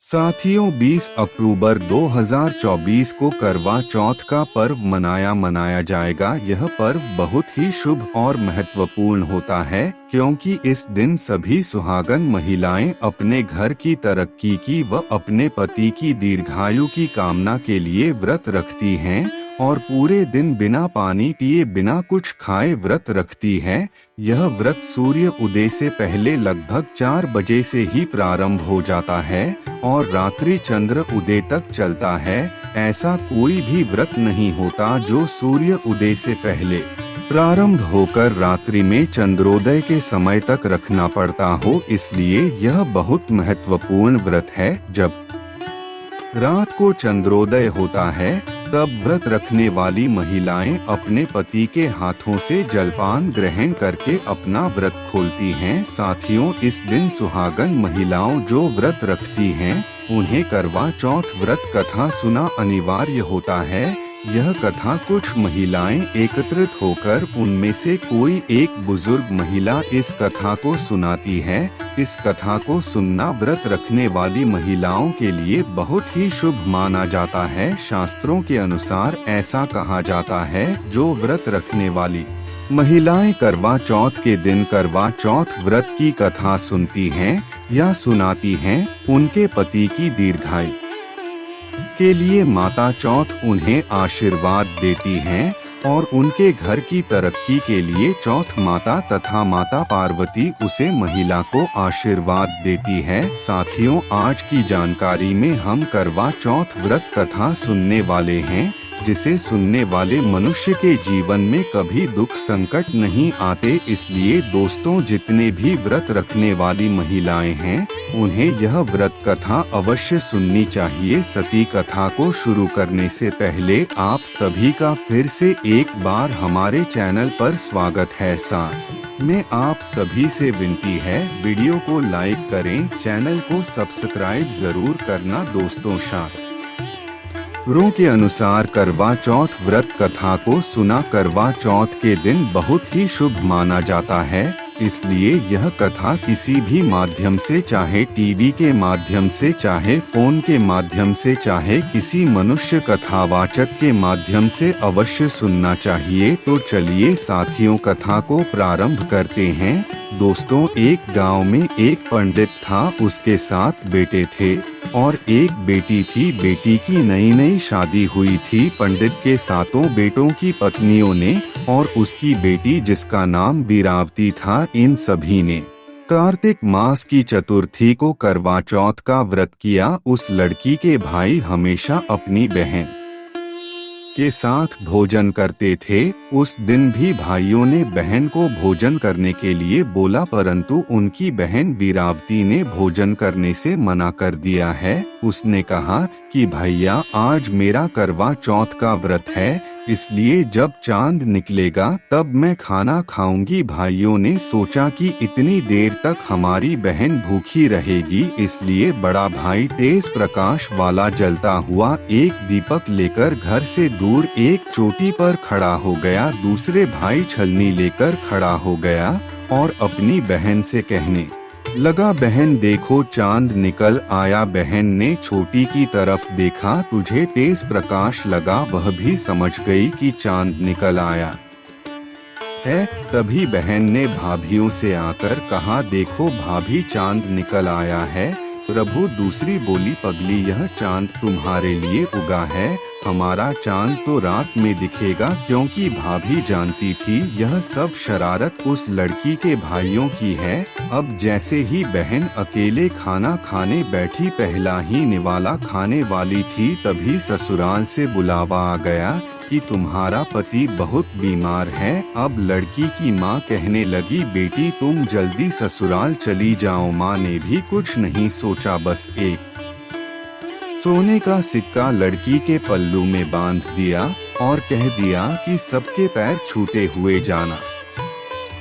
साथियों, 20 अक्टूबर 2024 को करवा चौथ का पर्व मनाया जाएगा। यह पर्व बहुत ही शुभ और महत्वपूर्ण होता है क्योंकि इस दिन सभी सुहागन महिलाएं अपने घर की तरक्की की व अपने पति की दीर्घायु की कामना के लिए व्रत रखती हैं और पूरे दिन बिना पानी पिए बिना कुछ खाए व्रत रखती है। यह व्रत सूर्य उदय से पहले लगभग 4 बजे से ही प्रारंभ हो जाता है और रात्रि चंद्र उदय तक चलता है। ऐसा कोई भी व्रत नहीं होता जो सूर्य उदय से पहले प्रारंभ होकर रात्रि में चंद्रोदय के समय तक रखना पड़ता हो, इसलिए यह बहुत महत्वपूर्ण व्रत है। जब रात को चंद्रोदय होता है तब व्रत रखने वाली महिलाएं अपने पति के हाथों से जलपान ग्रहण करके अपना व्रत खोलती हैं। साथियों, इस दिन सुहागन महिलाओं जो व्रत रखती हैं उन्हें करवा चौथ व्रत कथा सुना अनिवार्य होता है। यह कथा कुछ महिलाएं एकत्रित होकर उनमें से कोई एक बुजुर्ग महिला इस कथा को सुनाती है। इस कथा को सुनना व्रत रखने वाली महिलाओं के लिए बहुत ही शुभ माना जाता है। शास्त्रों के अनुसार ऐसा कहा जाता है, जो व्रत रखने वाली महिलाएं करवा चौथ के दिन करवा चौथ व्रत की कथा सुनती हैं या सुनाती हैं, उनके पति की दीर्घायु के लिए माता चौथ उन्हें आशीर्वाद देती हैं और उनके घर की तरक्की के लिए चौथ माता तथा माता पार्वती उसे महिला को आशीर्वाद देती है। साथियों, आज की जानकारी में हम करवा चौथ व्रत कथा सुनने वाले हैं, जिसे सुनने वाले मनुष्य के जीवन में कभी दुख संकट नहीं आते। इसलिए दोस्तों, जितने भी व्रत रखने वाली महिलाएं हैं उन्हें यह व्रत कथा अवश्य सुननी चाहिए। सती कथा को शुरू करने से पहले आप सभी का फिर से एक बार हमारे चैनल पर स्वागत है। साथ में आप सभी से विनती है, वीडियो को लाइक करें, चैनल को सब्सक्राइब जरूर करना। दोस्तों, शास्त्रों के अनुसार करवा चौथ व्रत कथा को सुना करवा चौथ के दिन बहुत ही शुभ माना जाता है। इसलिए यह कथा किसी भी माध्यम से, चाहे टीवी के माध्यम से, चाहे फोन के माध्यम से, चाहे किसी मनुष्य कथावाचक के माध्यम से अवश्य सुनना चाहिए। तो चलिए साथियों, कथा को प्रारंभ करते हैं। दोस्तों, एक गांव में एक पंडित था, उसके 7 बेटे थे और एक बेटी थी। बेटी की नई शादी हुई थी। पंडित के 7 बेटों की पत्नियों ने और उसकी बेटी जिसका नाम वीरावती था, इन सभी ने कार्तिक मास की चतुर्थी को करवा चौथ का व्रत किया। उस लड़की के भाई हमेशा अपनी बहन के साथ भोजन करते थे। उस दिन भी भाइयों ने बहन को भोजन करने के लिए बोला, परंतु उनकी बहन वीरावती ने भोजन करने से मना कर दिया है। उसने कहा कि भैया, आज मेरा करवा चौथ का व्रत है, इसलिए जब चांद निकलेगा तब मैं खाना खाऊंगी। भाइयों ने सोचा कि इतनी देर तक हमारी बहन भूखी रहेगी, इसलिए बड़ा भाई तेज प्रकाश वाला जलता हुआ एक दीपक लेकर घर से दूर एक चोटी पर खड़ा हो गया। दूसरे भाई छलनी लेकर खड़ा हो गया और अपनी बहन से कहने लगा, बहन देखो चांद निकल आया। बहन ने छोटी की तरफ देखा, तुझे तेज प्रकाश लगा। वह भी समझ गई कि चांद निकल आया है। तभी बहन ने भाभियों से आकर कहा, देखो भाभी, चांद निकल आया है। प्रभु दूसरी बोली, पगली, यह चांद तुम्हारे लिए उगा है, हमारा चांद तो रात में दिखेगा। क्योंकि भाभी जानती थी यह सब शरारत उस लड़की के भाइयों की है। अब जैसे ही बहन अकेले खाना खाने बैठी, पहला ही निवाला खाने वाली थी, तभी ससुराल से बुलावा आ गया कि तुम्हारा पति बहुत बीमार है। अब लड़की की माँ कहने लगी, बेटी तुम जल्दी ससुराल चली जाओ। माँ ने भी कुछ नहीं सोचा, बस एक सोने का सिक्का लड़की के पल्लू में बांध दिया और कह दिया कि सबके पैर छूते हुए जाना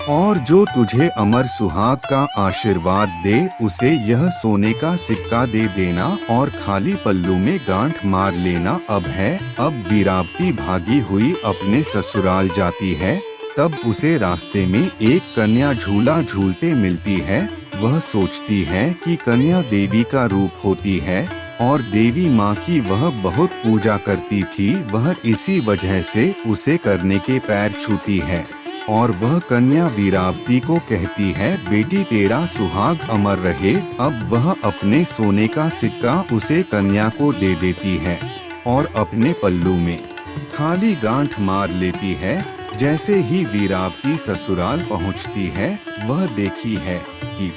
और जो तुझे अमर सुहाग का आशीर्वाद दे उसे यह सोने का सिक्का दे देना और खाली पल्लू में गांठ मार लेना। अब वीरावती भागी हुई अपने ससुराल जाती है। तब उसे रास्ते में एक कन्या झूला झूलते मिलती है। वह सोचती है कि कन्या देवी का रूप होती है और देवी माँ की वह बहुत पूजा करती थी। वह इसी वजह से उसे करने के पैर छूती है और वह कन्या वीरावती को कहती है, बेटी तेरा सुहाग अमर रहे। अब वह अपने सोने का सिक्का उसे कन्या को दे देती है और अपने पल्लू में खाली गांठ मार लेती है। जैसे ही वीरावती ससुराल पहुंचती है, वह देखी है कि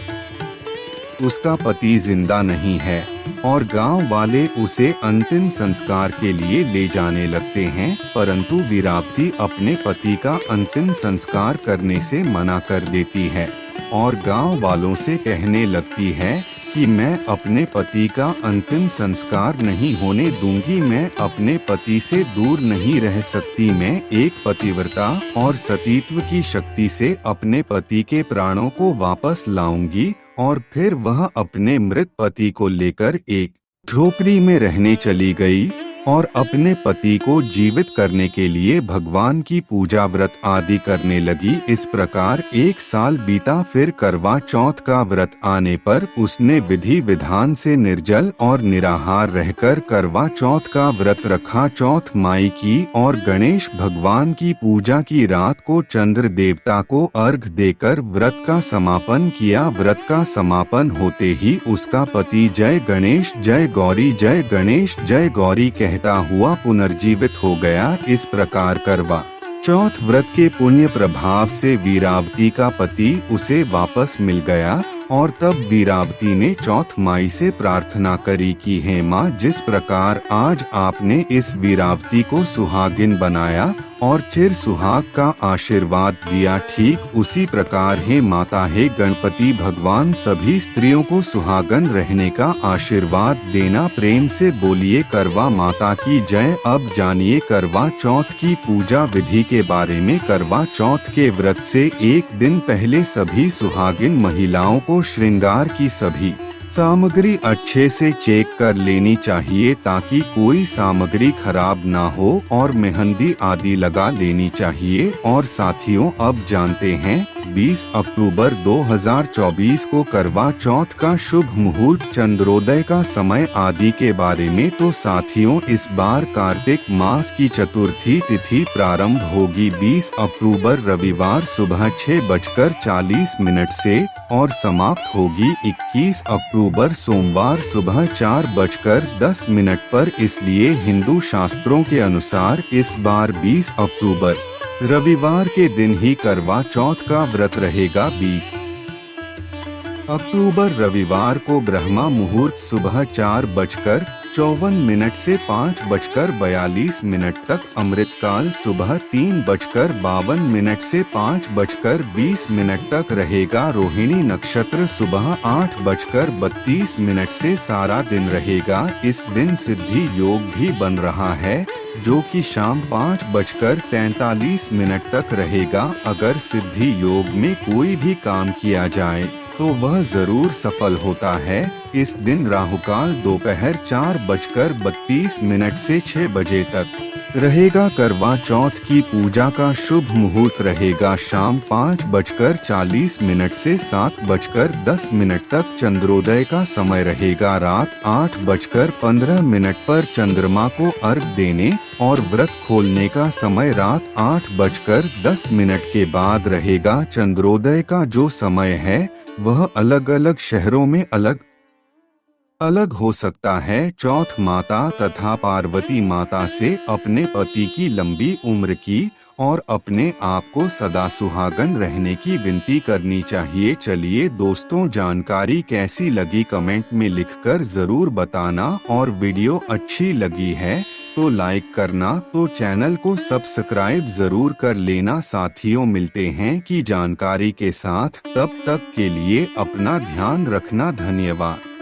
उसका पति जिंदा नहीं है और गांव वाले उसे अंतिम संस्कार के लिए ले जाने लगते हैं, परंतु वीरावती अपने पति का अंतिम संस्कार करने से मना कर देती है और गांव वालों से कहने लगती है कि मैं अपने पति का अंतिम संस्कार नहीं होने दूंगी, मैं अपने पति से दूर नहीं रह सकती, मैं एक पतिव्रता और सतीत्व की शक्ति से अपने पति के प्राणों को वापस लाऊंगी। और फिर वह अपने मृत पति को लेकर एक झोपड़ी में रहने चली गई और अपने पति को जीवित करने के लिए भगवान की पूजा व्रत आदि करने लगी। इस प्रकार 1 साल बीता। फिर करवा चौथ का व्रत आने पर उसने विधि विधान से निर्जल और निराहार रहकर करवा चौथ का व्रत रखा। चौथ माई की और गणेश भगवान की पूजा की। रात को चंद्र देवता को अर्घ देकर व्रत का समापन किया। व्रत का समापन होते ही उसका पति जय गणेश जय गौरी जय गणेश जय गौरी कहता हुआ पुनर्जीवित हो गया। इस प्रकार करवा चौथ व्रत के पुण्य प्रभाव से वीरावती का पति उसे वापस मिल गया और तब वीरावती ने चौथ माई से प्रार्थना करी कि हे माँ, जिस प्रकार आज आपने इस वीरावती को सुहागिन बनाया और चिर सुहाग का आशीर्वाद दिया, ठीक उसी प्रकार हे माता हे गणपति भगवान सभी स्त्रियों को सुहागन रहने का आशीर्वाद देना। प्रेम से बोलिए करवा माता की जय। अब जानिए करवा चौथ की पूजा विधि के बारे में। करवा चौथ के व्रत से एक दिन पहले सभी सुहागिन महिलाओं को श्रृंगार की सभी सामग्री अच्छे से चेक कर लेनी चाहिए ताकि कोई सामग्री खराब ना हो और मेहंदी आदि लगा लेनी चाहिए। और साथियों, अब जानते हैं 20 अक्टूबर 2024 को करवा चौथ का शुभ मुहूर्त, चंद्रोदय का समय आदि के बारे में। तो साथियों, इस बार कार्तिक मास की चतुर्थी तिथि प्रारंभ होगी 20 अक्टूबर रविवार सुबह 6:40 से और समाप्त होगी 21 अक्टूबर सोमवार सुबह 4:10 पर। इसलिए हिंदू शास्त्रों के अनुसार इस बार 20 अक्टूबर रविवार के दिन ही करवा चौथ का व्रत रहेगा। 20 अक्टूबर रविवार को ब्रह्मा मुहूर्त सुबह 4:54 से 5:42 तक, अमृतकाल सुबह 3:52 से 5:20 तक रहेगा। रोहिणी नक्षत्र सुबह 8:32 से सारा दिन रहेगा। इस दिन सिद्धि योग भी बन रहा है जो कि शाम 5:43 तक रहेगा। अगर सिद्धि योग में कोई भी काम किया जाए तो वह जरूर सफल होता है। इस दिन राहुकाल दोपहर 4:32 से 6 बजे तक रहेगा। करवा चौथ की पूजा का शुभ मुहूर्त रहेगा शाम 5:40 से 7:10 तक। चंद्रोदय का समय रहेगा रात 8:15 पर चंद्रमा को अर्घ देने और व्रत खोलने का समय रात 8:10 के बाद रहेगा। चंद्रोदय का जो समय है वह अलग अलग शहरों में अलग अलग हो सकता है। चौथ माता तथा पार्वती माता से अपने पति की लंबी उम्र की और अपने आप को सदा सुहागन रहने की विनती करनी चाहिए। चलिए दोस्तों, जानकारी कैसी लगी कमेंट में लिखकर जरूर बताना और वीडियो अच्छी लगी है तो लाइक करना, तो चैनल को सब्सक्राइब जरूर कर लेना। साथियों, मिलते हैं की जानकारी के साथ, तब तक के लिए अपना ध्यान रखना। धन्यवाद।